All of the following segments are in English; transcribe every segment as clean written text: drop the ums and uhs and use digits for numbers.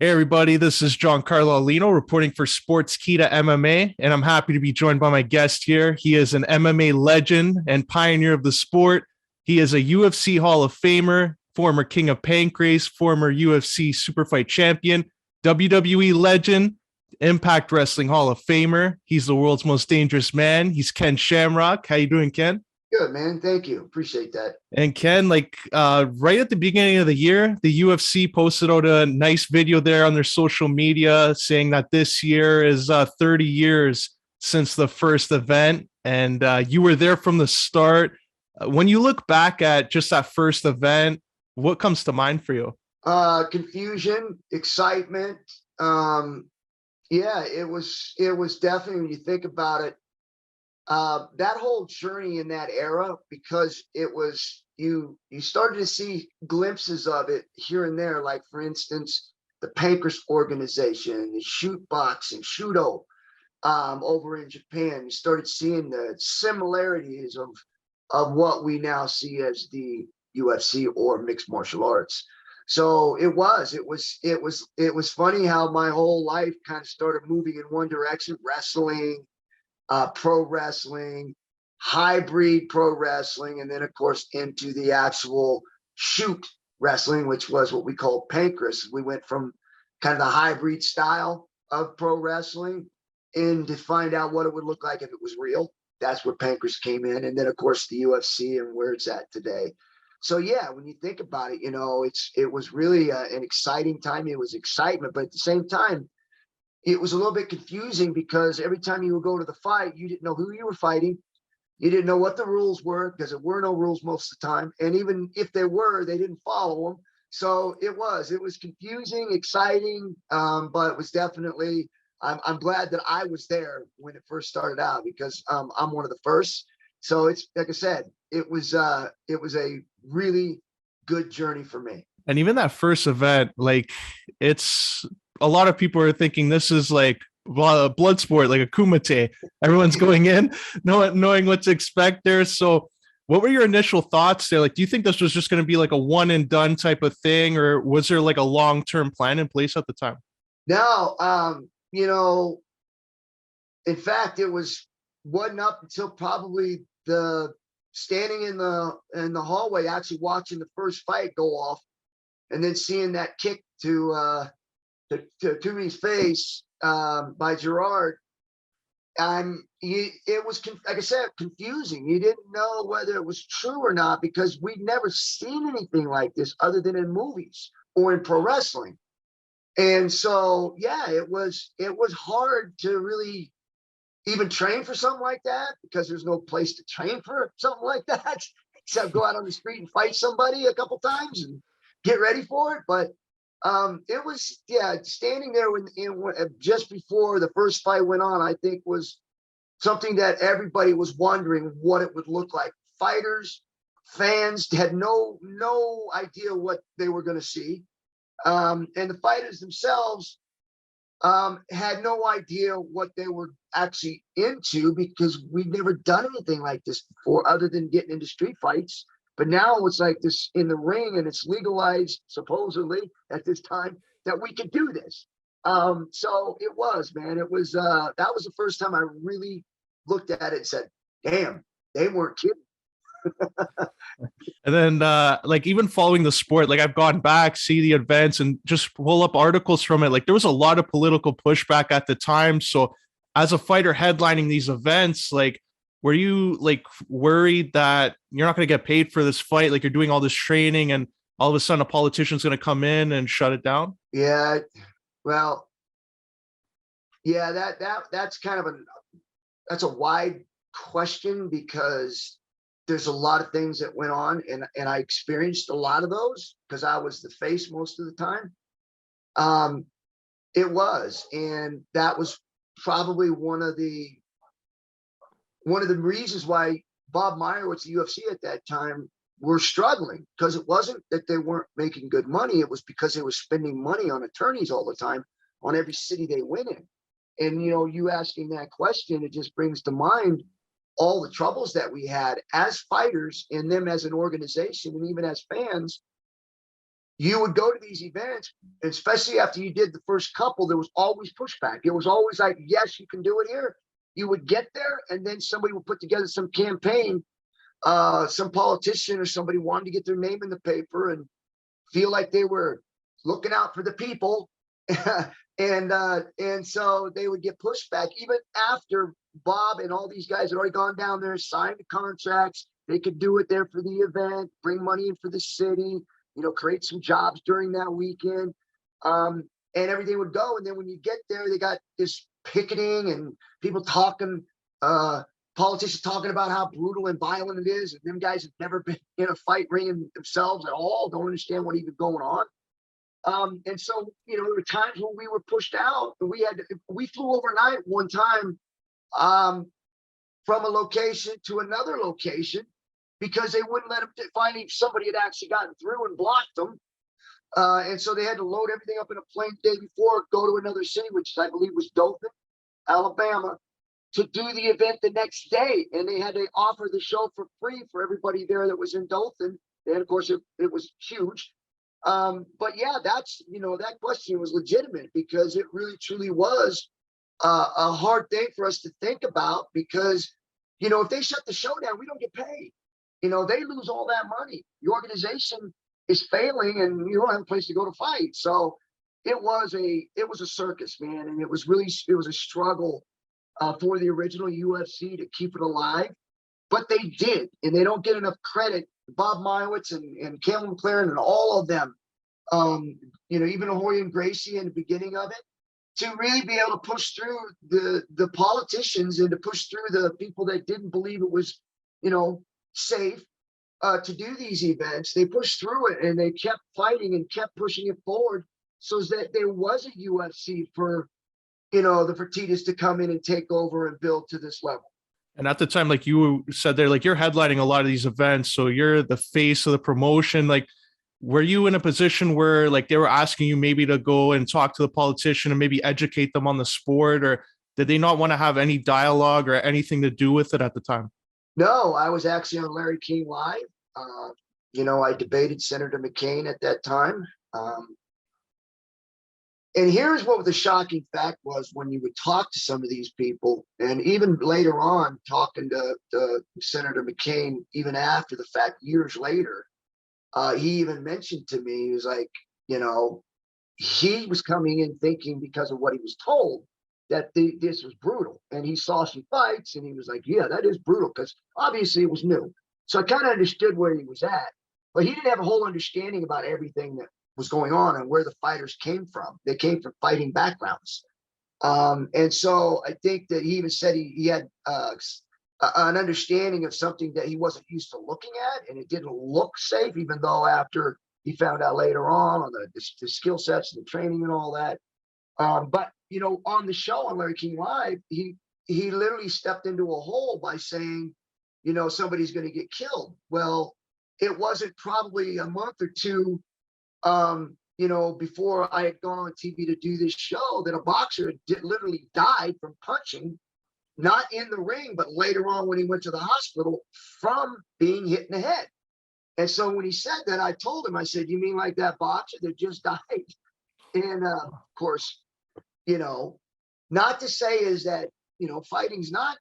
Hey everybody, this is Giancarlo Alino reporting for Sportskeeda MMA, and I'm happy to be joined by my guest here. He is an MMA legend and pioneer of the sport. He is a UFC Hall of Famer, former King of Pancrase, former UFC Superfight champion, WWE legend, Impact Wrestling Hall of Famer. He's the world's most dangerous man. He's Ken Shamrock. How you doing, Ken? Good, man. Thank you. Appreciate that. And Ken, right at the beginning of the year, the UFC posted out a nice video there on their social media saying that this year is 30 years since the first event, and you were there from the start. When you look back at just that first event, what comes to mind for you? Confusion, excitement. Yeah, it was definitely, when you think about it, that whole journey in that era, because it was you started to see glimpses of it here and there, like for instance the pancrase organization, the shoot box and judo over in Japan. You started seeing the similarities of what we now see as the UFC or mixed martial arts. So it was funny how my whole life kind of started moving in one direction: wrestling, pro wrestling, hybrid pro wrestling, and then of course into the actual shoot wrestling, which was what we call pancrase. We went from kind of the hybrid style of pro wrestling and to find out what it would look like if it was real. That's where pancrase came in, and then of course the UFC and where it's at today. So yeah, when you think about it, it was really an exciting time. It was excitement, but at the same time it was a little bit confusing, because every time you would go to the fight, you didn't know who you were fighting. You didn't know what the rules were, because there were no rules most of the time. And even if there were, they didn't follow them. So it was confusing, exciting, but it was definitely, I'm glad that I was there when it first started out, because I'm one of the first. So it's like I said, it was a really good journey for me. And even that first event, it's a lot of people are thinking this is like a blood sport, like a kumite. Everyone's going in, knowing what to expect there. So, what were your initial thoughts there? Like, do you think this was just going to be like a one and done type of thing, or was there like a long term plan in place at the time? No, in fact, it wasn't up until probably the standing in the hallway, actually watching the first fight go off, and then seeing that kick to Toomey's face by Gerard. It was, like I said, confusing. You didn't know whether it was true or not, because we'd never seen anything like this other than in movies or in pro wrestling. And so yeah, it was hard to really even train for something like that, because there's no place to train for something like that except go out on the street and fight somebody a couple times and get ready for it. But it was, yeah, standing there just before the first fight went on, I think was something that everybody was wondering what it would look like. Fighters, fans had no idea what they were going to see, and the fighters themselves had no idea what they were actually into, because we'd never done anything like this before other than getting into street fights. But now it's like this in the ring, and it's legalized supposedly at this time that we could do this. So it was, man, it was, that was the first time I really looked at it and said, damn, they weren't kidding. And then, even following the sport, like I've gone back, see the events, and just pull up articles from it. Like there was a lot of political pushback at the time. So, as a fighter headlining these events, like, were you like worried that you're not going to get paid for this fight? Like you're doing all this training, and all of a sudden a politician's going to come in and shut it down? Yeah, well, yeah, that's kind of that's a wide question, because there's a lot of things that went on, and I experienced a lot of those because I was the face most of the time. It was, and that was probably one of the reasons why Bob Meyerowitz, the UFC at that time, were struggling, because it wasn't that they weren't making good money. It was because they were spending money on attorneys all the time on every city they went in. And, you asking that question, it just brings to mind all the troubles that we had as fighters, and them as an organization, and even as fans, you would go to these events, especially after you did the first couple, there was always pushback. It was always like, yes, you can do it here. You would get there, and then somebody would put together some campaign. Some politician or somebody wanted to get their name in the paper and feel like they were looking out for the people. and so they would get pushback even after Bob and all these guys had already gone down there, signed the contracts. They could do it there for the event, bring money in for the city, create some jobs during that weekend. And everything would go. And then when you get there, they got this picketing and people talking, politicians talking about how brutal and violent it is. And them guys have never been in a fight ring themselves at all, don't understand what even going on. And so, there were times when we were pushed out, and we flew overnight one time from a location to another location because they wouldn't let them find somebody had actually gotten through and blocked them. And so they had to load everything up in a plane the day before, go to another city, which I believe was Dothan, Alabama, to do the event the next day. And they had to offer the show for free for everybody there that was in Dothan. And of course, it was huge. But yeah, that's, that question was legitimate because it really truly was a hard thing for us to think about because, if they shut the show down, we don't get paid. They lose all that money. The organization is failing and you don't have a place to go to fight. So it was a circus, man. And it was a struggle for the original UFC to keep it alive, but they did, and they don't get enough credit. Bob Meyerowitz and Calvin McLaren and all of them, even Ahoy and Gracie in the beginning of it, to really be able to push through the politicians and to push through the people that didn't believe it was, safe to do these events. They pushed through it and they kept fighting and kept pushing it forward so that there was a UFC for, the Fertittas to come in and take over and build to this level. And at the time, like you said there, like you're headlining a lot of these events. So you're the face of the promotion. Like, were you in a position where like they were asking you maybe to go and talk to the politician and maybe educate them on the sport, or did they not want to have any dialogue or anything to do with it at the time? No, I was actually on Larry King Live. I debated Senator McCain at that time. And here's what the shocking fact was when you would talk to some of these people, and even later on talking to Senator McCain, even after the fact, years later, he even mentioned to me, he was like, he was coming in thinking because of what he was told that this was brutal. And he saw some fights and he was like, yeah, that is brutal because obviously it was new. So I kind of understood where he was at, but he didn't have a whole understanding about everything that was going on and where the fighters came from. They came from fighting backgrounds. And so I think that he even said he had an understanding of something that he wasn't used to looking at, and it didn't look safe, even though after he found out later on the skill sets and the training and all that. But, on the show on Larry King Live, he literally stepped into a hole by saying, somebody's going to get killed. Well, it wasn't probably a month or two before I had gone on TV to do this show that a boxer literally died from punching, not in the ring, but later on when he went to the hospital from being hit in the head. And so when he said that, I told him, I said, you mean like that boxer that just died? And of course, not to say is that, fighting's not,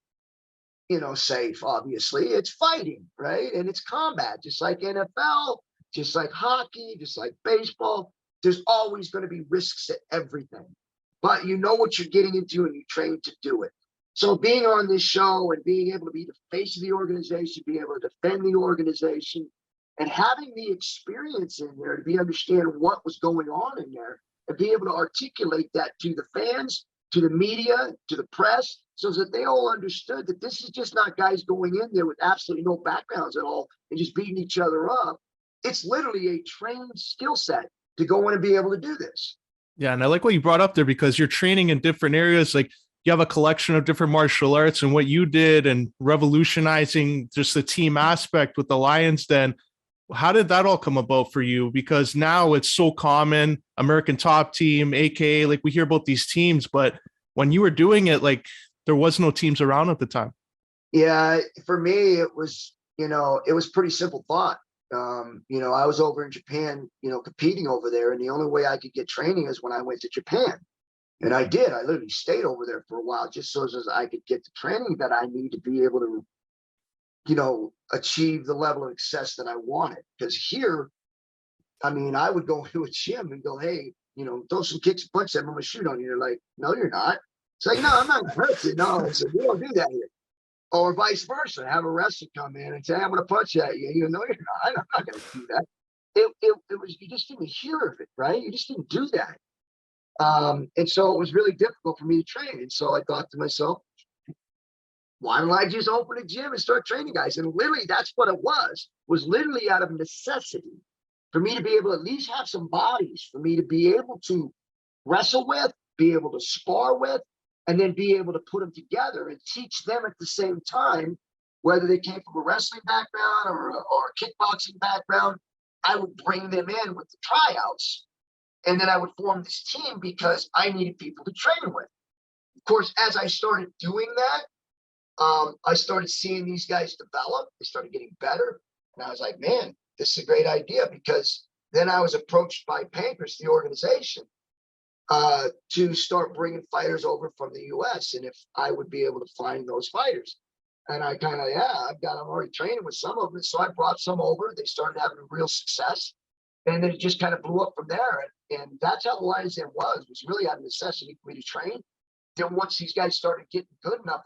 safe, obviously. It's fighting, right? And it's combat, just like NFL, just like hockey, just like baseball. There's always going to be risks to everything, but you know what you're getting into and you train to do it. So being on this show and being able to be the face of the organization, being able to defend the organization, and having the experience in there to understand what was going on in there and be able to articulate that to the fans, to the media, to the press, so that they all understood that this is just not guys going in there with absolutely no backgrounds at all and just beating each other up. It's literally a trained skill set to go in and be able to do this. Yeah. And I like what you brought up there because you're training in different areas. Like you have a collection of different martial arts, and what you did and revolutionizing just the team aspect with the Lions Den. How did that all come about for you? Because now it's so common, American Top Team, AKA, like we hear about these teams, but when you were doing it, like there was no teams around at the time. Yeah, for me, it was, it was pretty simple thought. You know, I was over in Japan, you know, competing over there, and the only way I could get training is when I went to Japan. And I did. I literally stayed over there for a while just so as I could get the training that I need to be able to, you know, achieve the level of success that I wanted. Because here, I mean, I would go into a gym and go, hey, you know, throw some kicks and punches, I'm going to shoot on you. They're like, no, you're not. It's like, no, I'm not going to hurt you. No, I said, we don't do that here. Or vice versa. Have a wrestler come in and say, I'm going to punch at you. You know, you're not. I'm not going to do that. It was, you just didn't hear of it, right? You just didn't do that. And so it was really difficult for me to train. And so I thought to myself, why don't I just open a gym and start training guys? And literally that's what it was literally out of necessity for me to be able to at least have some bodies, for me to be able to wrestle with, be able to spar with, and then be able to put them together and teach them at the same time, whether they came from a wrestling background or a kickboxing background. I would bring them in with the tryouts, and then I would form this team because I needed people to train with. Of course, as I started doing that, I started seeing these guys develop. They started getting better. And I was like, man, this is a great idea, because then I was approached by Pancrase, the organization, to start bringing fighters over from the US, and if I would be able to find those fighters. And I kind of, I'm already training with some of them. So I brought some over. They started having real success. And then it just kind of blew up from there. And that's how the Lions Den was really out of necessity for me to train. Then once these guys started getting good enough,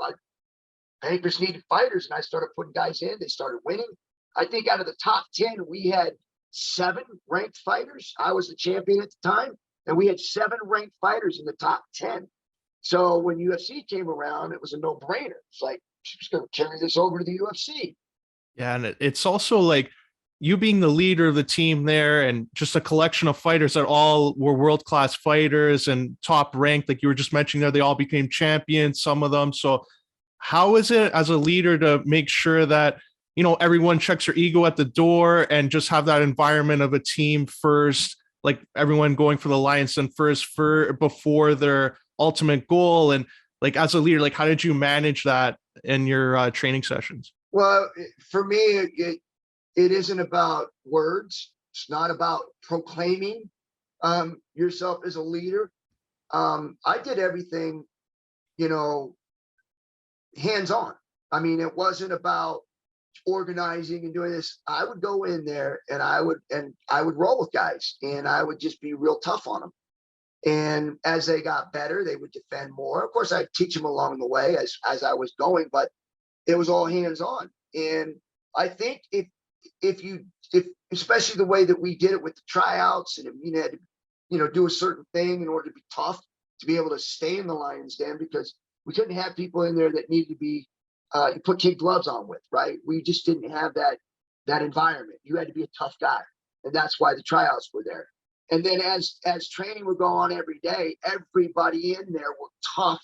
Pancrase needed fighters, and I started putting guys in. They started winning. I think out of the top 10, we had 7 ranked fighters. I was the champion at the time, and we had 7 ranked fighters in the top 10. So when UFC came around, it was a no-brainer. It's like, she's going to carry this over to the UFC. Yeah, and it's also like you being the leader of the team there, and just a collection of fighters that all were world-class fighters and top ranked, like you were just mentioning there, they all became champions, some of them. So how is it as a leader to make sure that, you know, everyone checks their ego at the door and just have that environment of a team first, like everyone going for the Lions Den first before their ultimate goal? And like, as a leader, like, how did you manage that in your training sessions? Well, for me, it isn't about words. It's not about proclaiming yourself as a leader. I did everything, you know, hands-on. I mean, it wasn't about organizing and doing this. I would go in there and I would roll with guys, and I would just be real tough on them. And as they got better, they would defend more. Of course, I'd teach them along the way as I was going, but it was all hands-on. And I think if especially the way that we did it with the tryouts, and you had to, you know, do a certain thing in order to be tough to be able to stay in the Lions Den, because we couldn't have people in there that needed to be you put kid gloves on with, right? We just didn't have that environment. You had to be a tough guy, and that's why the tryouts were there. And then as training would go on every day, everybody in there were tough,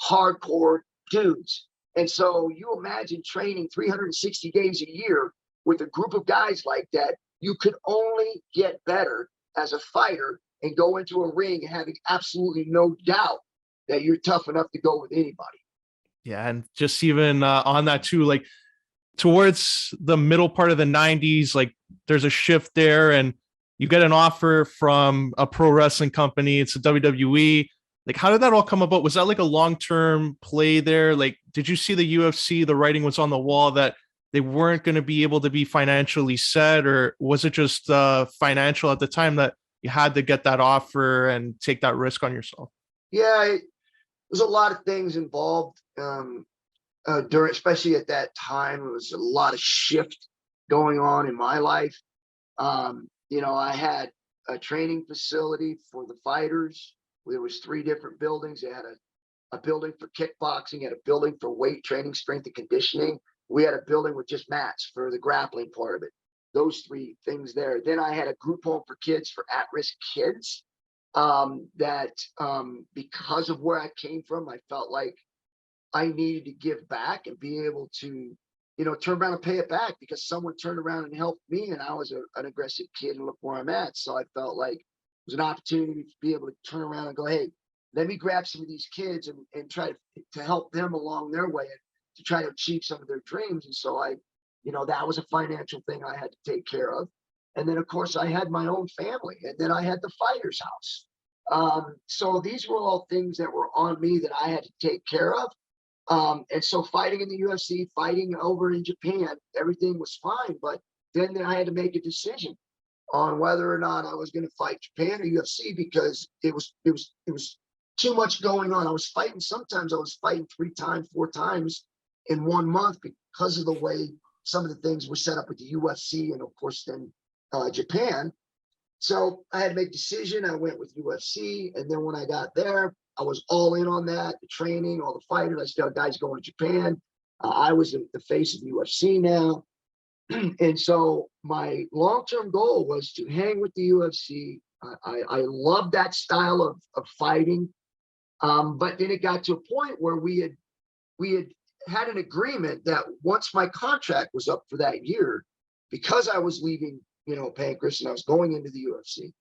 hardcore dudes. And so you imagine training 360 days a year with a group of guys like that. You could only get better as a fighter and go into a ring having absolutely no doubt that you're tough enough to go with anybody. Yeah, and just even on that too, like towards the middle part of the 90s, like there's a shift there, and you get an offer from a pro wrestling company. It's a WWE. Like, how did that all come about? Was that like a long-term play there? Like, did you see the UFC, the writing was on the wall that they weren't going to be able to be financially set, or was it just financial at the time that you had to get that offer and take that risk on yourself? Yeah, there's a lot of things involved during, especially at that time. It was a lot of shift going on in my life. You know, I had a training facility for the fighters. There was 3 different buildings. They had a building for kickboxing, had a building for weight training, strength and conditioning. We had a building with just mats for the grappling part of it. Those 3 things there. Then I had a group home for kids, for at-risk kids. Because of where I came from, I felt like I needed to give back and be able to, you know, turn around and pay it back, because someone turned around and helped me, and I was an aggressive kid, and look where I'm at. So I felt like it was an opportunity to be able to turn around and go, hey, let me grab some of these kids and try to help them along their way and to try to achieve some of their dreams. And so I You know, that was a financial thing I had to take care of. And then, of course, I had my own family, and then I had the fighter's house. So these were all things that were on me that I had to take care of. And so fighting in the UFC, fighting over in Japan, everything was fine. But then I had to make a decision on whether or not I was going to fight Japan or UFC, because it was too much going on. I was fighting. Sometimes I was fighting 3 times, 4 times in 1 month because of the way some of the things were set up with the UFC and, of course, then Japan. So I had to make a decision. I went with UFC, and then when I got there, I was all in on that, the training, all the fighters. I still had guys going to Japan. I was the face of the UFC now. And so my long-term goal was to hang with the UFC. I loved that style of fighting. But then it got to a point where we had an agreement that once my contract was up for that year, because I was leaving, you know, pancrase, and I was going into the UFC,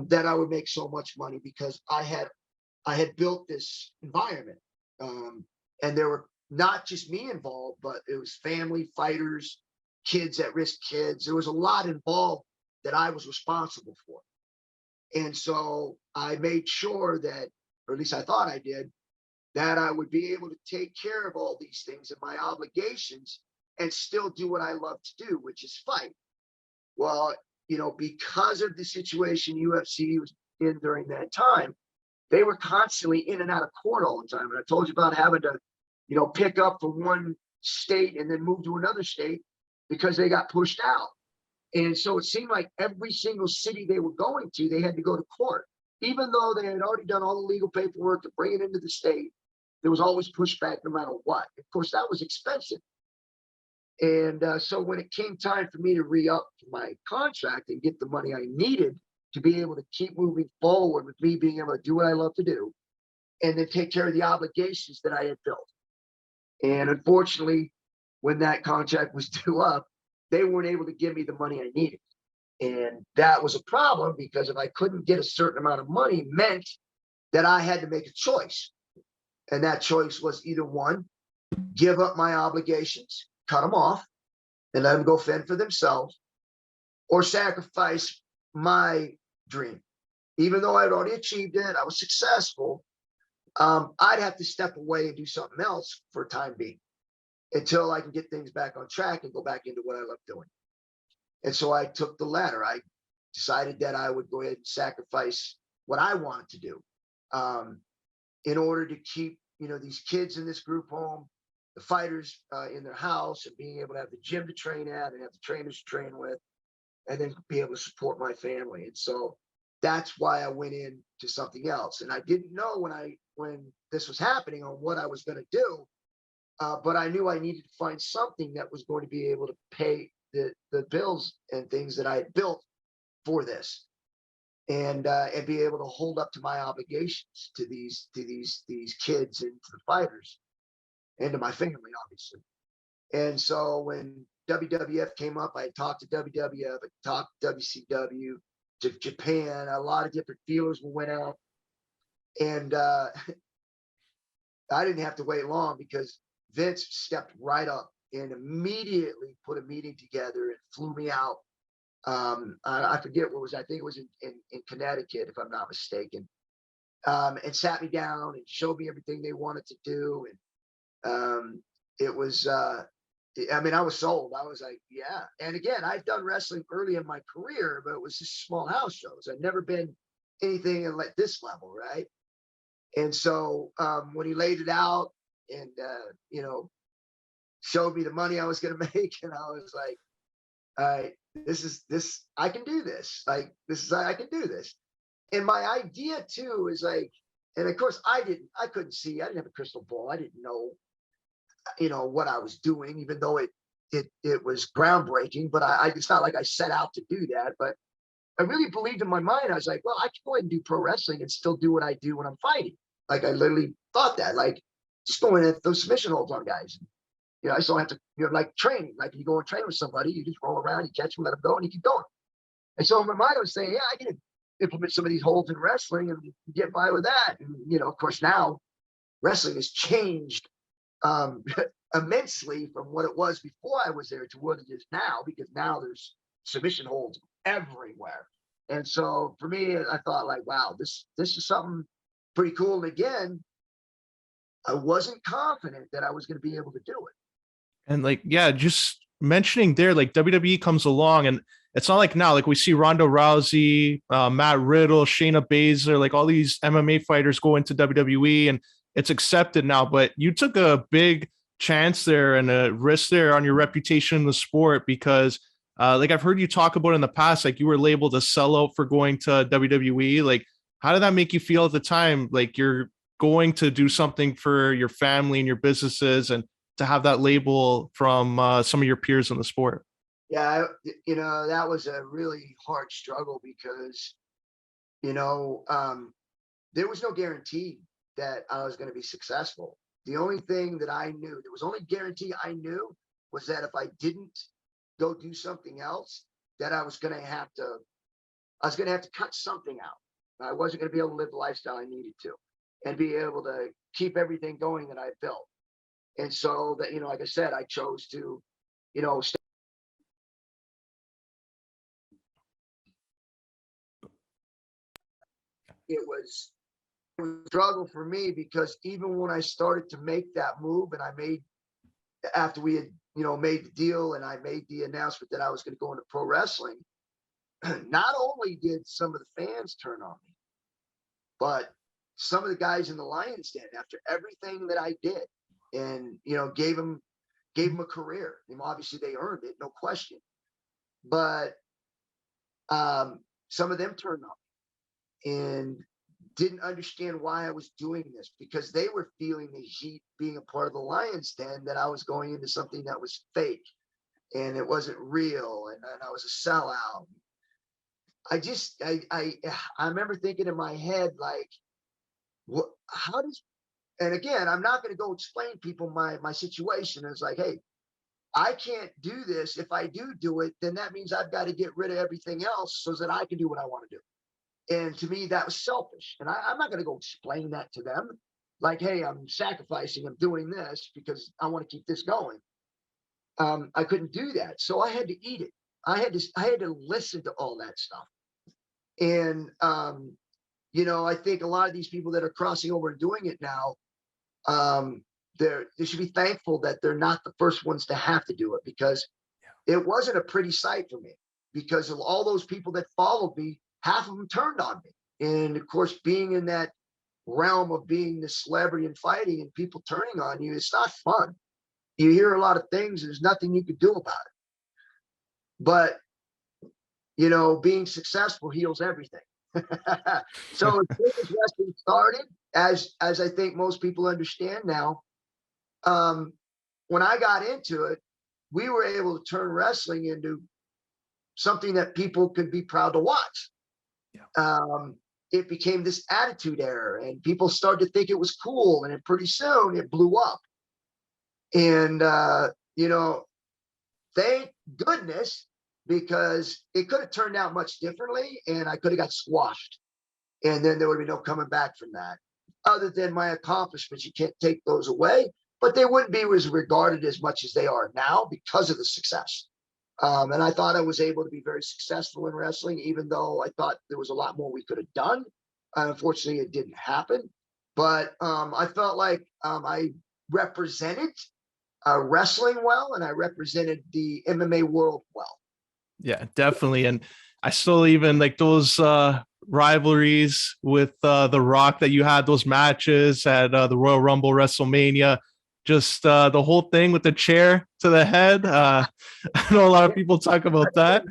that I would make so much money because I had built this environment. And there were not just me involved, but it was family, fighters, kids, at-risk kids. There was a lot involved that I was responsible for. And so I made sure that, or at least I thought I did, that I would be able to take care of all these things and my obligations and still do what I love to do, which is fight. Well, you know, because of the situation UFC was in during that time, they were constantly in and out of court all the time. And I told you about having to, you know, pick up from one state and then move to another state because they got pushed out. And so it seemed like every single city they were going to, they had to go to court. Even though they had already done all the legal paperwork to bring it into the state, there was always pushback no matter what. Of course, that was expensive. And so when it came time for me to re-up my contract and get the money I needed to be able to keep moving forward with me being able to do what I love to do, and then take care of the obligations that I had built. And unfortunately, when that contract was due up, they weren't able to give me the money I needed. And that was a problem, because if I couldn't get a certain amount of money, meant that I had to make a choice. And that choice was either one, give up my obligations, cut them off, and let them go fend for themselves, or sacrifice my dream. Even though I'd already achieved it, I was successful, I'd have to step away and do something else for a time being until I can get things back on track and go back into what I love doing. And so I took the latter. I decided that I would go ahead and sacrifice what I wanted to do in order to keep, you know, these kids in this group home, the fighters in their house, and being able to have the gym to train at and have the trainers to train with, and then be able to support my family. And so that's why I went into something else. And I didn't know when this was happening on what I was going to do, but I knew I needed to find something that was going to be able to pay the bills and things that I had built for this, and be able to hold up to my obligations to these kids and to the fighters and to my family, obviously. And so when WWF came up, I talked to WWF, I talked to WCW, to Japan, a lot of different feelers went out. And I didn't have to wait long, because Vince stepped right up and immediately put a meeting together and flew me out. I forget what it was. I think it was in Connecticut, if I'm not mistaken. And sat me down and showed me everything they wanted to do. And it was, I mean, I was sold. I was like, yeah. And again, I've done wrestling early in my career, but it was just small house shows. I'd never been anything at like this level, right? And so when he laid it out and, you know, showed me the money I was going to make, and I was like, all right, this, I can do this. Like, I can do this. And my idea too is like, and of course I couldn't see, I didn't have a crystal ball. I didn't know, you know, what I was doing, even though it was groundbreaking, but it's not like I set out to do that. But I really believed in my mind. I was like, well, I can go ahead and do pro wrestling and still do what I do when I'm fighting. Like, I literally thought that, like, just going in those submission holds on guys. You know, I still have to, you know, like training. Like, you go and train with somebody, you just roll around, you catch them, let them go, and you keep going. And so in my mind, I was saying, yeah, I can implement some of these holds in wrestling and get by with that. And, you know, of course, now wrestling has changed immensely from what it was before I was there to what it is now, because now there's submission holds everywhere. And so for me, I thought like, wow, this is something pretty cool. And again, I wasn't confident that I was going to be able to do it. And like, yeah, just mentioning there, like WWE comes along, and it's not like now, like we see Ronda Rousey, Matt Riddle, Shayna Baszler, like all these MMA fighters go into WWE and it's accepted now. But you took a big chance there and a risk there on your reputation in the sport because, like I've heard you talk about in the past, like you were labeled a sellout for going to WWE. Like, how did that make you feel at the time? Like you're going to do something for your family and your businesses, and to have that label from some of your peers in the sport. Yeah, that was a really hard struggle because, there was no guarantee that I was going to be successful. The only thing that I knew, there was only guarantee I knew, was that if I didn't go do something else, that I was going to have to cut something out. I wasn't going to be able to live the lifestyle I needed to and be able to keep everything going that I built. And so that, like I said, I chose to, it was a struggle for me because even when I started to make that move and after we had, made the deal and I made the announcement that I was going to go into pro wrestling, not only did some of the fans turn on me, but some of the guys in the Lions Den, after everything that I did and, gave them a career. Obviously they earned it, no question. But some of them turned on me and didn't understand why I was doing this, because they were feeling the heat being a part of the Lions Den, that I was going into something that was fake and it wasn't real, and I was a sellout. I remember thinking in my head, like, and again, I'm not going to go explain people my situation. It's like, hey, I can't do this. If I do it, then that means I've got to get rid of everything else so that I can do what I want to do. And to me, that was selfish. And I'm not going to go explain that to them. Like, hey, I'm sacrificing, I'm doing this because I want to keep this going. I couldn't do that. So I had to eat it. I had to listen to all that stuff. And, I think a lot of these people that are crossing over and doing it now, they should be thankful that they're not the first ones to have to do it, because it wasn't a pretty sight for me, because of all those people that followed me, half of them turned on me. And of course, being in that realm of being the celebrity and fighting and people turning on you, it's not fun. You hear a lot of things, there's nothing you could do about it. But, being successful heals everything. So as wrestling started, as I think most people understand now, when I got into it, we were able to turn wrestling into something that people could be proud to watch. Yeah. It became this attitude era, and people started to think it was cool, and pretty soon it blew up. And thank goodness, because it could have turned out much differently, and I could have got squashed, and then there would be no coming back from that. Other than my accomplishments, you can't take those away, but they wouldn't be as regarded as much as they are now because of the success. And I thought I was able to be very successful in wrestling, even though I thought there was a lot more we could have done. Unfortunately, it didn't happen. But I felt like I represented wrestling well, and I represented the MMA world well. Yeah, definitely. And I still even like those rivalries with The Rock that you had, those matches at the Royal Rumble, WrestleMania, just the whole thing with the chair to the head. I know a lot of people talk about that.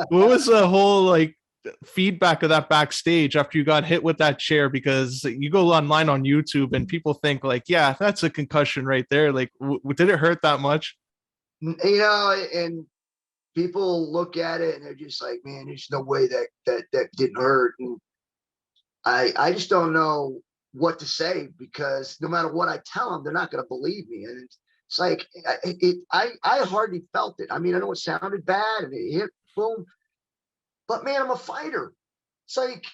What was the whole like feedback of that backstage after you got hit with that chair? Because you go online on YouTube and people think like, yeah, that's a concussion right there. Like, did it hurt that much? And people look at it and they're just like, man, there's no way that didn't hurt. And I just don't know what to say, because no matter what I tell them, they're not going to believe me. And it's like, I hardly felt it. I mean, I know it sounded bad and it hit, boom, but man, I'm a fighter. It's like,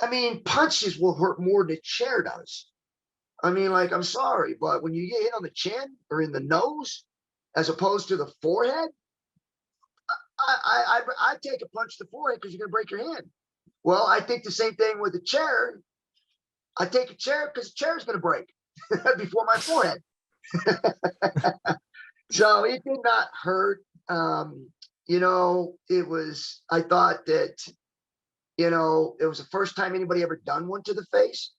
I mean, punches will hurt more than a chair does. I mean, like, I'm sorry, but when you get hit on the chin or in the nose, as opposed to the forehead, I take a punch to the forehead because you're gonna break your hand. Well, I think the same thing with a chair. I take a chair because the chair is gonna break before my forehead. So it did not hurt. You know, I thought that, you know, it was the first time anybody ever done one to the face,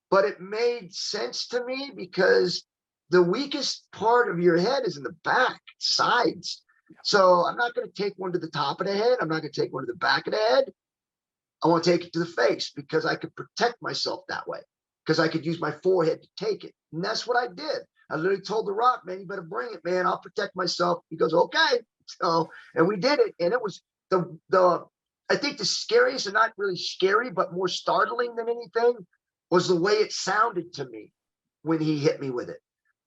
but it made sense to me because the weakest part of your head is in the back, sides. So I'm not going to take one to the top of the head. I'm not going to take one to the back of the head. I want to take it to the face because I could protect myself that way, because I could use my forehead to take it. And that's what I did. I literally told The Rock, man, you better bring it, man. I'll protect myself. He goes, okay. So, and we did it. And it was I think the scariest, and not really scary, but more startling than anything, was the way it sounded to me when he hit me with it.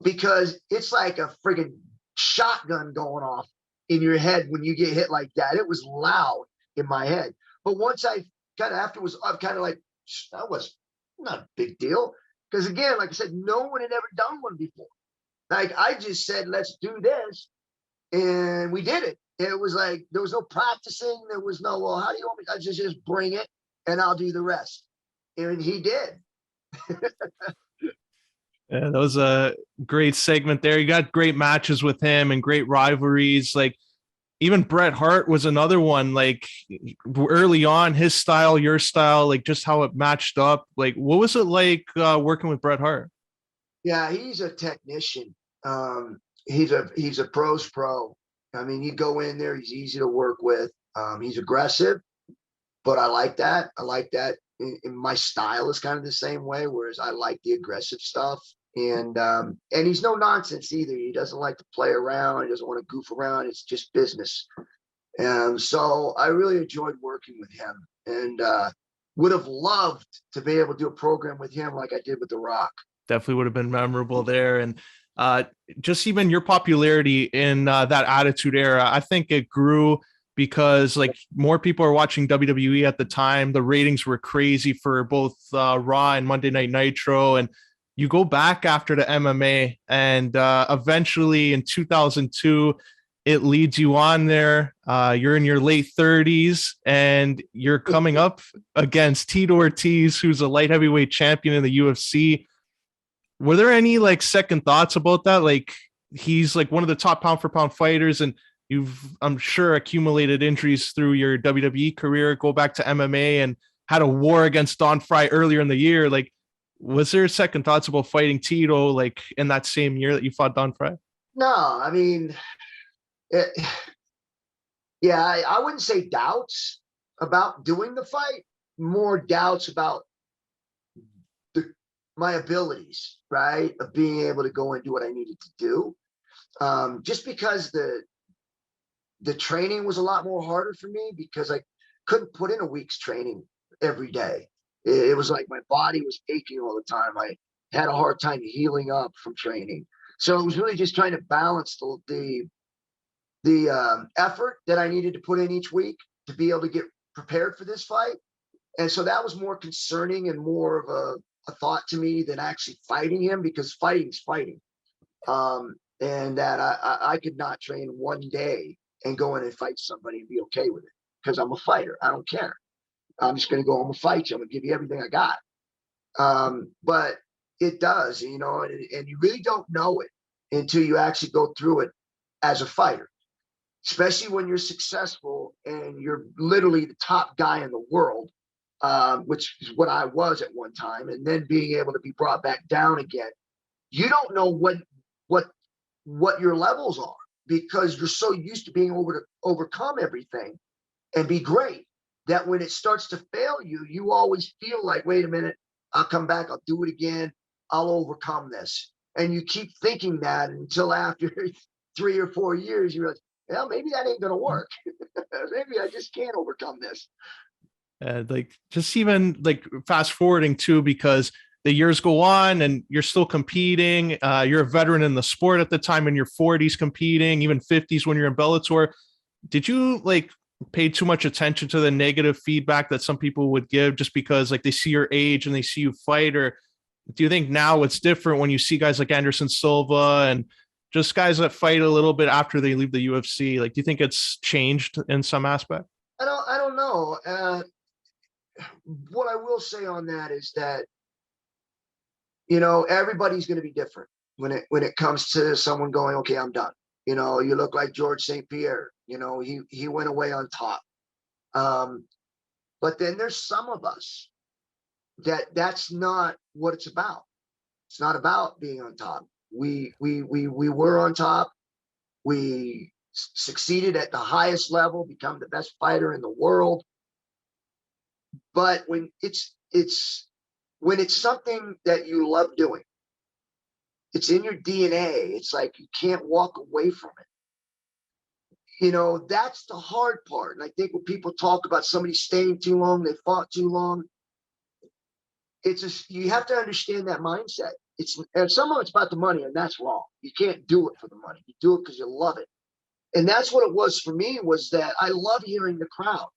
Because it's like a friggin' shotgun going off in your head when you get hit like that. It was loud in my head. But once I kind of, afterwards, I'm kind of like, that was not a big deal. Because again, like I said, no one had ever done one before. Like, I just said, let's do this. And we did it. It was like, there was no practicing. There was no, well, how do you want me? I just bring it and I'll do the rest. And he did. Yeah, that was a great segment there. You got great matches with him and great rivalries. Like, even Bret Hart was another one. Like, early on, his style, your style, like just how it matched up. Like, what was it like working with Bret Hart? Yeah, he's a technician. He's a pro's pro. I mean, you go in there, he's easy to work with. He's aggressive, but I like that. I like that. And my style is kind of the same way, whereas I like the aggressive stuff. And he's no nonsense either. He doesn't like to play around. He doesn't want to goof around. It's just business. So I really enjoyed working with him, and would have loved to be able to do a program with him like I did with The Rock. Definitely would have been memorable there. And just even your popularity in that Attitude Era, I think it grew because like more people are watching WWE at the time. The ratings were crazy for both Raw and Monday Night Nitro. And you go back after the MMA, and eventually in 2002, it leads you on there. You're in your late 30s and you're coming up against Tito Ortiz, who's a light heavyweight champion in the UFC. Were there any like second thoughts about that? Like, he's like one of the top pound for pound fighters, and you've, I'm sure, accumulated injuries through your WWE career, go back to MMA and had a war against Don Fry earlier in the year. Like, was there second thoughts about fighting Tito like in that same year that you fought Don Fry? No, I mean, yeah, I wouldn't say doubts about doing the fight, more doubts about my abilities, right? Of being able to go and do what I needed to do. Just because the training was a lot more harder for me because I couldn't put in a week's training every day. It was like my body was aching all the time. I had a hard time healing up from training. So it was really just trying to balance the effort that I needed to put in each week to be able to get prepared for this fight. And so that was more concerning and more of a thought to me than actually fighting him, because fighting's fighting. And that I could not train one day and go in and fight somebody and be okay with it because I'm a fighter. I don't care. I'm just going to go, I'm going to fight you. I'm going to give you everything I got. But it does, you know, and you really don't know it until you actually go through it as a fighter, especially when you're successful and you're literally the top guy in the world, which is what I was at one time, and then being able to be brought back down again. You don't know what your levels are because you're so used to being able to overcome everything and be great that when it starts to fail you, you always feel like, wait a minute, I'll come back, I'll do it again, I'll overcome this. And you keep thinking that until after 3 or 4 years, you're like, well, maybe that ain't gonna work. Maybe I just can't overcome this. Like, just even like fast forwarding too, because the years go on and you're still competing. You're a veteran in the sport at the time, in your 40s competing, even 50s when you're in Bellator. Did you like pay too much attention to the negative feedback that some people would give just because like they see your age and they see you fight? Or Do you think now it's different when you see guys like Anderson Silva and just guys that fight a little bit after they leave the UFC? Like, do you think it's changed in some aspect? I don't know. What I will say on that is that, everybody's going to be different when it comes to someone going, okay, I'm done. You look like George St. Pierre. He went away on top. But then there's some of us that's not what it's about. It's not about being on top. We were on top. We succeeded at the highest level, become the best fighter in the world. But when it's something that you love doing, it's in your DNA. It's like you can't walk away from it. That's the hard part. And I think when people talk about somebody staying too long, they fought too long, you have to understand that mindset. And some of it's about the money, and that's wrong. You can't do it for the money. You do it because you love it. And that's what it was for me, was that I love hearing the crowd.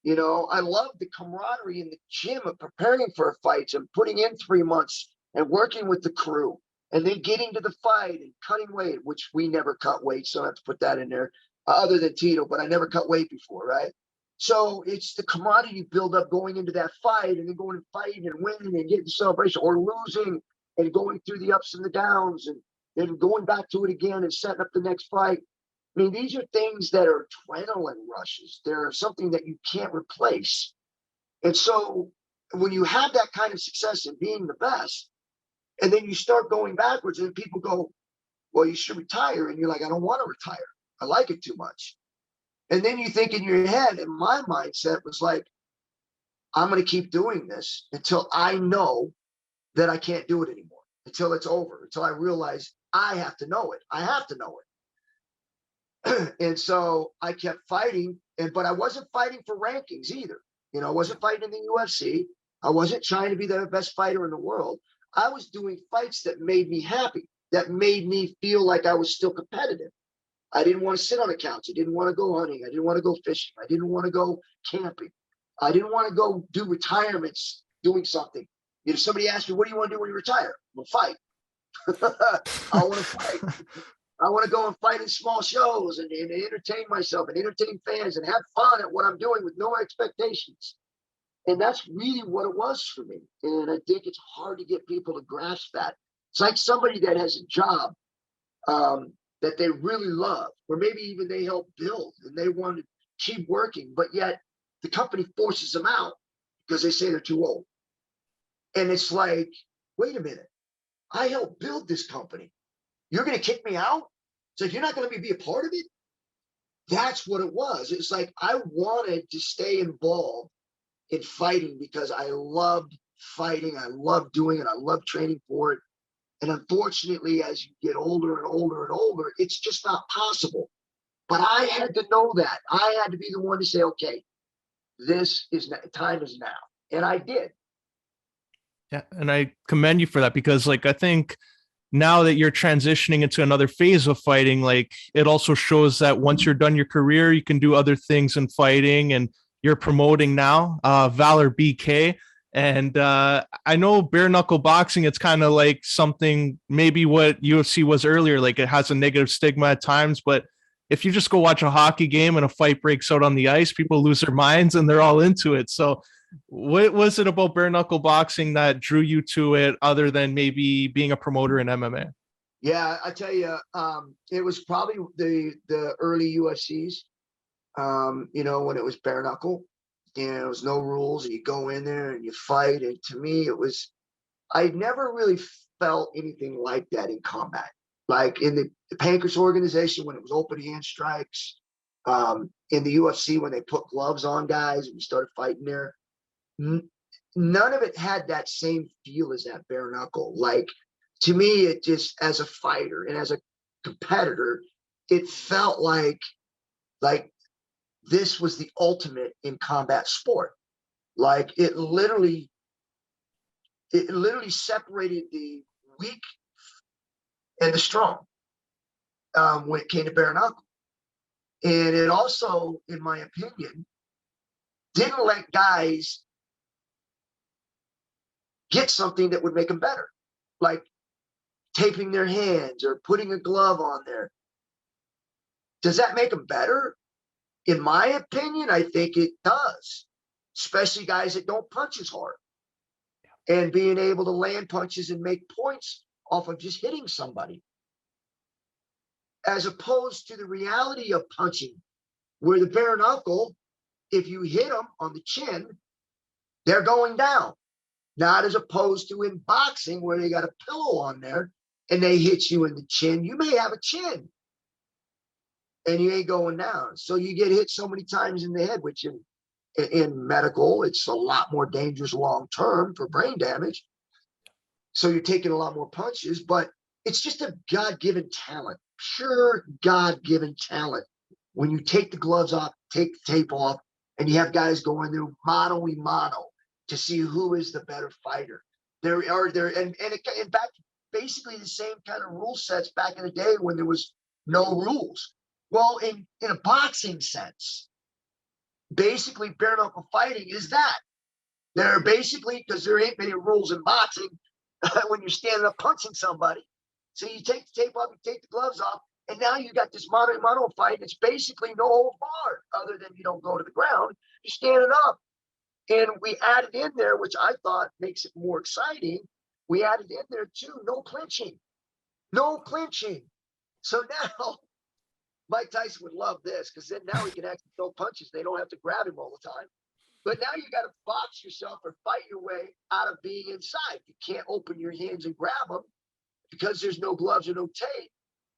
I love the camaraderie in the gym of preparing for fights and putting in 3 months and working with the crew and then getting to the fight and cutting weight, which we never cut weight. So I have to put that in there, other than Tito, but I never cut weight before, right? So it's the camaraderie you build up going into that fight and then going and fighting and winning and getting celebration, or losing and going through the ups and the downs and then going back to it again and setting up the next fight. I mean, these are things that are adrenaline rushes. They're something that you can't replace. And so when you have that kind of success in being the best, and then you start going backwards and people go, well, you should retire. And you're like, I don't want to retire. I like it too much. And then you think in your head, and my mindset was like, I'm going to keep doing this until I know that I can't do it anymore, until it's over, until I realize I have to know it. I have to know it. And so I kept fighting, but I wasn't fighting for rankings either. I wasn't fighting in the UFC. I wasn't trying to be the best fighter in the world. I was doing fights that made me happy, that made me feel like I was still competitive. I didn't want to sit on a couch. I didn't want to go hunting. I didn't want to go fishing. I didn't want to go camping. I didn't want to go do retirements doing something. If somebody asked me, what do you want to do when you retire? Well, fight. I want to fight. I want to go and fight in small shows and entertain myself and entertain fans and have fun at what I'm doing with no expectations. And that's really what it was for me. And I think it's hard to get people to grasp that. It's like somebody that has a job that they really love, or maybe even they help build and they want to keep working, but yet the company forces them out because they say they're too old. And it's like, wait a minute, I helped build this company. You're going to kick me out? So you're not going to let me be a part of it? That's what it was. It's like I wanted to stay involved in fighting because I loved fighting. I loved doing it. I loved training for it. And unfortunately, as you get older and older and older, it's just not possible. But I had to know that. I had to be the one to say, okay, time is now. And I did. Yeah. And I commend you for that, because I think now that you're transitioning into another phase of fighting, it also shows that once you're done your career, you can do other things in fighting, and you're promoting now, Valor BK. And I know bare knuckle boxing, it's kind of like something maybe what UFC was earlier. It has a negative stigma at times, but if you just go watch a hockey game and a fight breaks out on the ice, people lose their minds and they're all into it. So what was it about bare knuckle boxing that drew you to it, other than maybe being a promoter in MMA? Yeah, I tell you, it was probably the early UFCs, when it was bare knuckle. There was no rules, and you go in there and you fight. And to me, I never really felt anything like that in combat. Like in the pancrase organization, when it was open hand strikes, in the UFC, when they put gloves on guys and we started fighting there, none of it had that same feel as that bare knuckle. To me, it just, as a fighter and as a competitor, it felt like this was the ultimate in combat sport. It literally separated the weak and the strong when it came to bare knuckle. And it also, in my opinion, 'didn't let guys, get something that would make them better, like taping their hands or putting a glove on there. Does that make them better? In my opinion, I think it does, especially guys that don't punch as hard, and being able to land punches and make points off of just hitting somebody, as opposed to the reality of punching, where the bare knuckle, if you hit them on the chin, they're going down. Not as opposed to in boxing, where they got a pillow on there and they hit you in the chin. You may have a chin and you ain't going down. So you get hit so many times in the head, which in medical, it's a lot more dangerous long term for brain damage. So you're taking a lot more punches, but it's just a God-given talent, pure God-given talent. When you take the gloves off, take the tape off, and you have guys going there mano-a-mano to see who is the better fighter. And back basically the same kind of rule sets back in the day when there was no rules. Well, in a boxing sense, basically bare knuckle fighting is that. They're basically, because there ain't many rules in boxing when you're standing up punching somebody. So you take the tape off, you take the gloves off, and now you got this mano-a-mano fight. And it's basically no holds barred, other than you don't go to the ground, you're standing up. And we added in there, which I thought makes it more exciting. We added in there too, no clinching. No clinching. So now Mike Tyson would love this, because then now he can actually throw punches. They don't have to grab him all the time. But now you got to box yourself or fight your way out of being inside. You can't open your hands and grab them because there's no gloves or no tape.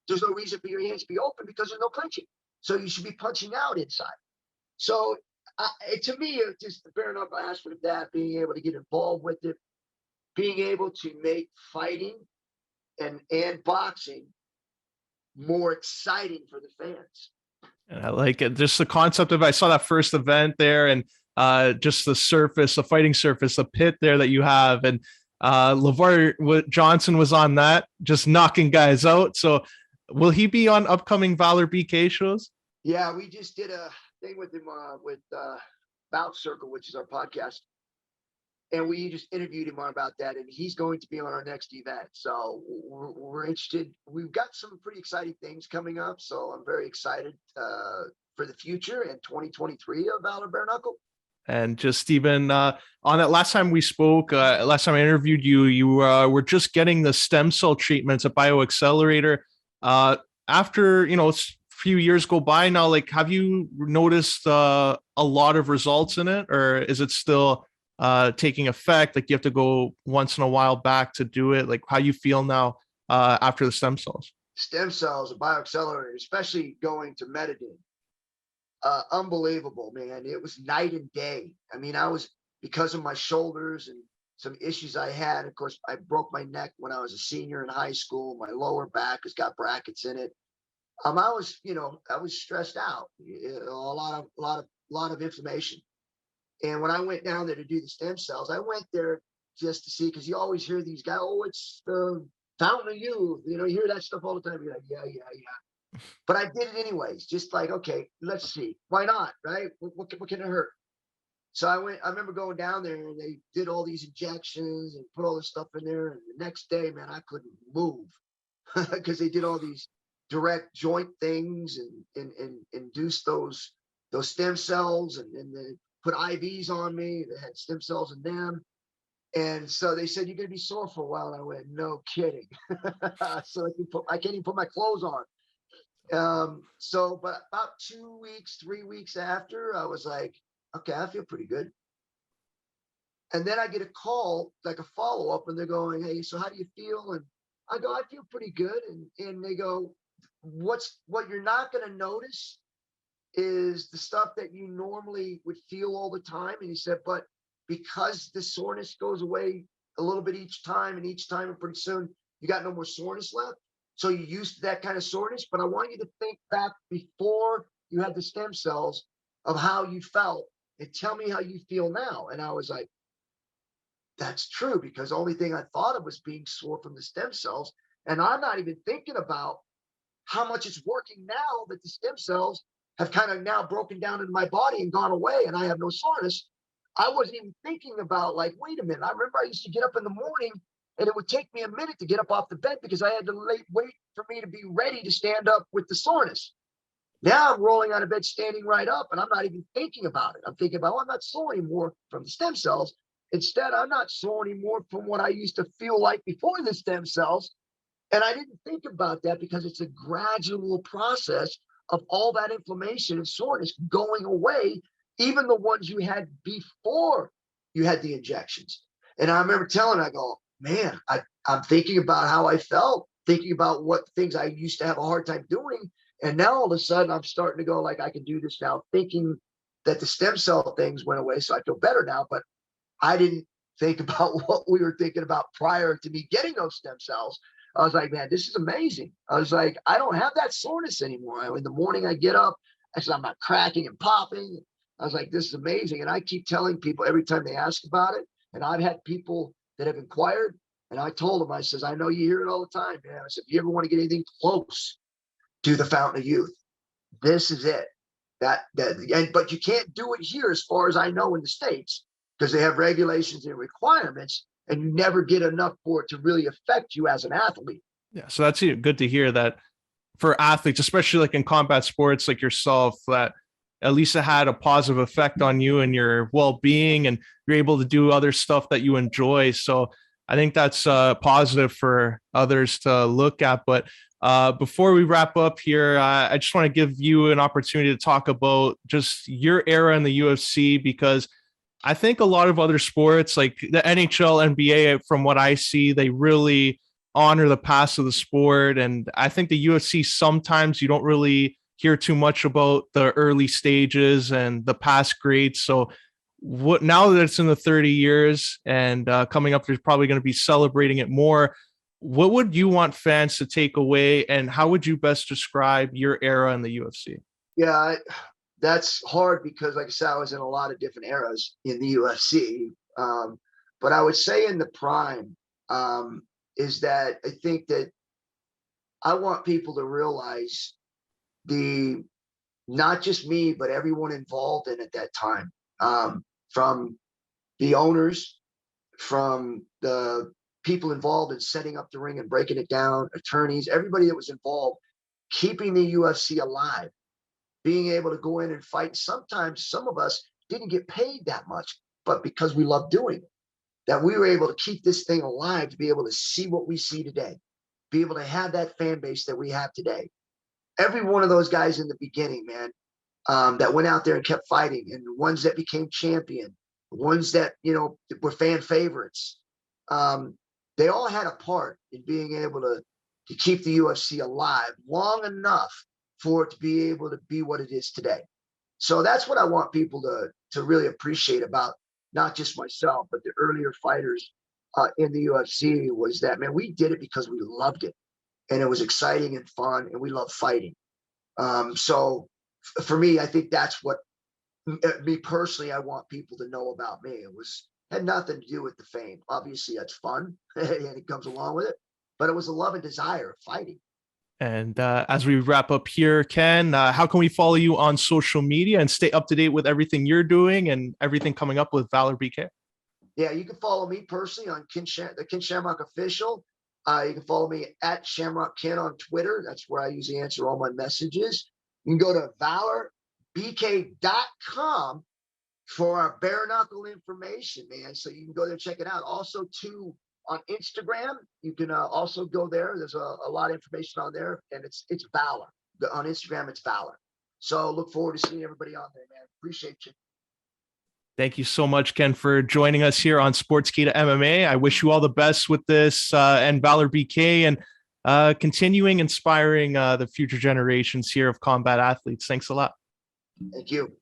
There's no reason for your hands to be open because there's no clinching. So you should be punching out inside. So to me, it's just the bare knuckle aspect of that, being able to get involved with it, being able to make fighting and boxing more exciting for the fans. And I like it. Just the concept of, I saw that first event there, and just the surface, the fighting surface, the pit there that you have. And LeVar Johnson was on that, just knocking guys out. So will he be on upcoming Valor BK shows? Yeah, we just did a thing with him with Bout Circle, which is our podcast. And we just interviewed him about that, and he's going to be on our next event. So we're interested. We've got some pretty exciting things coming up. So I'm very excited for the future in 2023 of Valor Bare Knuckle. And just even on that last time we spoke, last time I interviewed you, you were just getting the stem cell treatments at BioAccelerator. After, a few years go by now, like, have you noticed a lot of results in it, or is it still taking effect? Like, you have to go once in a while back to do it? Like, how you feel now after the stem cells? Stem cells at BioAccelerator, especially going to Metadine. Unbelievable, man. It was night and day. I mean, because of my shoulders and some issues I had. Of course, I broke my neck when I was a senior in high school. My lower back has got brackets in it. I was stressed out. A lot of inflammation. And when I went down there to do the stem cells, I went there just to see, because you always hear these guys, oh, it's the fountain of youth. You hear that stuff all the time. You're like, yeah. But I did it anyways, just like, okay, let's see. Why not, right? What can it hurt? So I remember going down there, and they did all these injections and put all this stuff in there. And the next day, man, I couldn't move because they did all these direct joint things and induced those stem cells, and they put IVs on me that had stem cells in them. And so they said, you're going to be sore for a while. And I went, no kidding. So I can't even put my clothes on. But about 3 weeks after, I was like, okay, I feel pretty good. And then I get a call, like a follow-up, and they're going, hey, so how do you feel? And I go, I feel pretty good. And they go, what you're not going to notice is the stuff that you normally would feel all the time. And he said, but because the soreness goes away a little bit each time, and pretty soon you got no more soreness left. So you're used to that kind of soreness. But I want you to think back before you had the stem cells of how you felt, and tell me how you feel now. And I was like, that's true, because the only thing I thought of was being sore from the stem cells. And I'm not even thinking about how much it's working now that the stem cells have kind of now broken down in my body and gone away, and I have no soreness. I wasn't even thinking about like, wait a minute. I remember I used to get up in the morning and it would take me a minute to get up off the bed because I had to wait for me to be ready to stand up with the soreness. Now I'm rolling out of bed, standing right up, and I'm not even thinking about it. I'm thinking about, oh, I'm not sore anymore from the stem cells. Instead, I'm not sore anymore from what I used to feel like before the stem cells. And I didn't think about that because it's a gradual process of all that inflammation and soreness going away, even the ones you had before you had the injections. And I remember I go, man, I'm thinking about how I felt, thinking about what things I used to have a hard time doing. And now all of a sudden I'm starting to go like, I can do this now, thinking that the stem cell things went away. So I feel better now, but I didn't think about what we were thinking about prior to me getting those stem cells. I was like, man, this is amazing. I was like, I don't have that soreness anymore. In the morning I get up, I said, I'm not cracking and popping. I was like, this is amazing. And I keep telling people every time they ask about it. And I've had people that have inquired, and I told them, I says, I know you hear it all the time, man. I said, if you ever want to get anything close to the fountain of youth, this is it. But you can't do it here, as far as I know, in the States, because they have regulations and requirements, and you never get enough for it to really affect you as an athlete. Yeah, so that's good to hear that for athletes, especially like in combat sports like yourself, that at least it had a positive effect on you and your well-being, and you're able to do other stuff that you enjoy. So I think that's positive for others to look at. But before we wrap up here, I just want to give you an opportunity to talk about just your era in the UFC, because I think a lot of other sports like the NHL, NBA, from what I see, they really honor the past of the sport. And I think the UFC, sometimes you don't really hear too much about the early stages and the past greats. So what, now that it's in the 30 years and coming up, there's probably going to be celebrating it more. What would you want fans to take away, and how would you best describe your era in the UFC? Yeah, that's hard because, like I said, I was in a lot of different eras in the UFC. But I would say in the prime is that I think that I want people to realize not just me, but everyone involved in at that time, from the owners, from the people involved in setting up the ring and breaking it down, attorneys, everybody that was involved, keeping the UFC alive, being able to go in and fight. Sometimes some of us didn't get paid that much, but because we loved doing it, that we were able to keep this thing alive, to be able to see what we see today, be able to have that fan base that we have today. Every one of those guys in the beginning, man, that went out there and kept fighting, and the ones that became champion, the ones that, were fan favorites, they all had a part in being able to keep the UFC alive long enough for it to be able to be what it is today. So that's what I want people to really appreciate about not just myself, but the earlier fighters in the UFC, was that, man, we did it because we loved it, and it was exciting and fun, and we love fighting. So for me, I think that's what me personally, I want people to know about me. Had nothing to do with the fame. Obviously, that's fun and it comes along with it, but it was a love and desire of fighting. And as we wrap up here, Ken, how can we follow you on social media and stay up to date with everything you're doing and everything coming up with Valor BK? Yeah, you can follow me personally on the Ken Shamrock Official. You can follow me at Shamrock Ken on Twitter. That's where I usually answer all my messages. You can go to valorbk.com for our bare knuckle information, man. So you can go there and check it out. Also, too, on Instagram, you can also go there. There's a lot of information on there, and it's Valor. On Instagram, it's Valor. So look forward to seeing everybody on there, man. Appreciate you. Thank you so much, Ken, for joining us here on Sportskeeda MMA. I wish you all the best with this and Valor BK, and continuing inspiring the future generations here of combat athletes. Thanks a lot. Thank you.